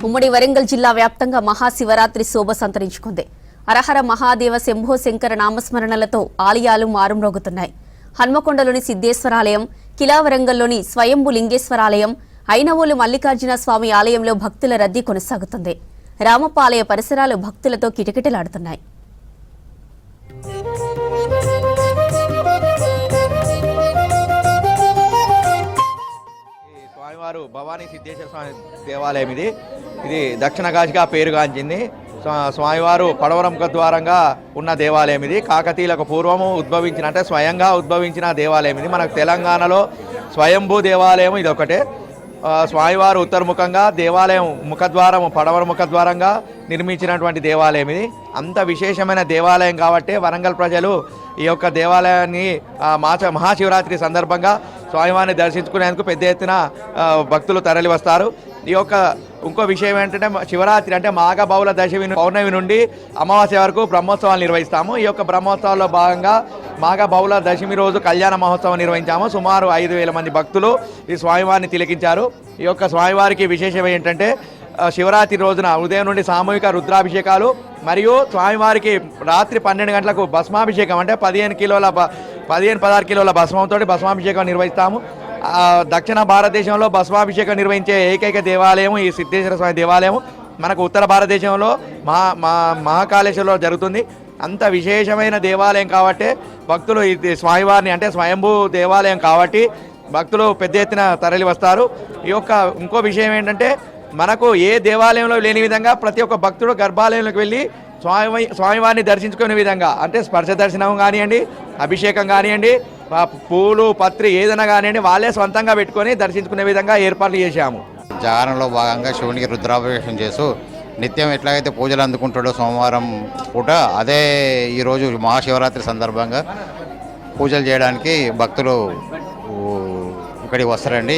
ఉమ్మడి వరంగల్ జిల్లా వ్యాప్తంగా మహాశివరాత్రి శోభ సంతరించుకుంది. హరహర మహాదేవ శంభో శంకర నామస్మరణలతో ఆలయాలు మారుమ్రోగుతున్నాయి. హన్మకొండలోని సిద్దేశ్వరాలయం, కిలావరంగల్లోని స్వయంభు లింగేశ్వరాలయం, ఐనవోలు మల్లికార్జున స్వామి ఆలయంలో భక్తుల రద్దీ కొనసాగుతుంది. రామపాలయ పరిసరాలు భక్తులతో కిటకిటలాడుతున్నాయి. స్వామివారు భవానీ సిద్ధేశ్వర స్వామి దేవాలయం ఇది దక్షిణ కాశీగా పేరుగాంచింది. స్వామివారు పడవరం ముఖద్వారంగా ఉన్న దేవాలయం ఇది. కాకతీయులకు పూర్వము ఉద్భవించిన, అంటే స్వయంగా ఉద్భవించిన దేవాలయం ఇది. మనకు తెలంగాణలో స్వయంభూ దేవాలయం ఇది ఒకటే. స్వామివారు ఉత్తరముఖంగా దేవాలయం ముఖద్వారం పడవర ముఖద్వారంగా నిర్మించినటువంటి దేవాలయం ఇది. అంత విశేషమైన దేవాలయం కాబట్టి వరంగల్ ప్రజలు ఈ యొక్క దేవాలయాన్ని మహాశివరాత్రి సందర్భంగా స్వామివారిని దర్శించుకునేందుకు పెద్ద ఎత్తున భక్తులు తరలి వస్తారు. ఈ యొక్క ఇంకో విషయం ఏంటంటే, శివరాత్రి అంటే మాఘ బహుళ దశమి పౌర్ణమి నుండి అమావాస్య వరకు బ్రహ్మోత్సవాలు నిర్వహిస్తాము. ఈ యొక్క బ్రహ్మోత్సవాల్లో భాగంగా మాఘ బహుళ దశమి రోజు కళ్యాణ మహోత్సవం నిర్వహించాము. సుమారు 5,000 మంది భక్తులు ఈ స్వామివారిని తిలకించారు. ఈ యొక్క స్వామివారికి విశేషం ఏంటంటే, శివరాత్రి రోజున ఉదయం నుండి సామూహిక రుద్రాభిషేకాలు మరియు స్వామివారికి రాత్రి 12 గంటలకు భస్మాభిషేకం, అంటే 16 కిలోల భస్మంతో భస్మాభిషేకం నిర్వహిస్తాము. దక్షిణ భారతదేశంలో భస్మాభిషేకం నిర్వహించే ఏకైక దేవాలయం ఈ సిద్ధేశ్వర స్వామి దేవాలయం. మనకు ఉత్తర భారతదేశంలో మహాకాళేశ్వరంలో జరుగుతుంది. అంత విశేషమైన దేవాలయం కాబట్టి భక్తులు ఈ స్వామివారిని, అంటే స్వయంభూ దేవాలయం కాబట్టి భక్తులు పెద్ద ఎత్తున తరలి వస్తారు. ఈ యొక్క ఇంకో విషయం ఏంటంటే, మనకు ఏ దేవాలయంలో లేని విధంగా ప్రతి ఒక్క భక్తుడు గర్భాలయంలోకి వెళ్ళి స్వామివారిని దర్శించుకునే విధంగా, అంటే స్పర్శ దర్శనం కానివ్వండి, అభిషేకం కానివ్వండి, పూలు పత్రి ఏదైనా కానివ్వండి, వాళ్ళే సొంతంగా పెట్టుకొని దర్శించుకునే విధంగా ఏర్పాట్లు చేశాము. జాగరణలో భాగంగా శివునికి రుద్రాభిషేకం చేస్తూ నిత్యం ఎట్లాగైతే పూజలు అందుకుంటాడో సోమవారం పూట, అదే ఈరోజు మహాశివరాత్రి సందర్భంగా పూజలు చేయడానికి భక్తులు ఇక్కడికి వస్తారండి.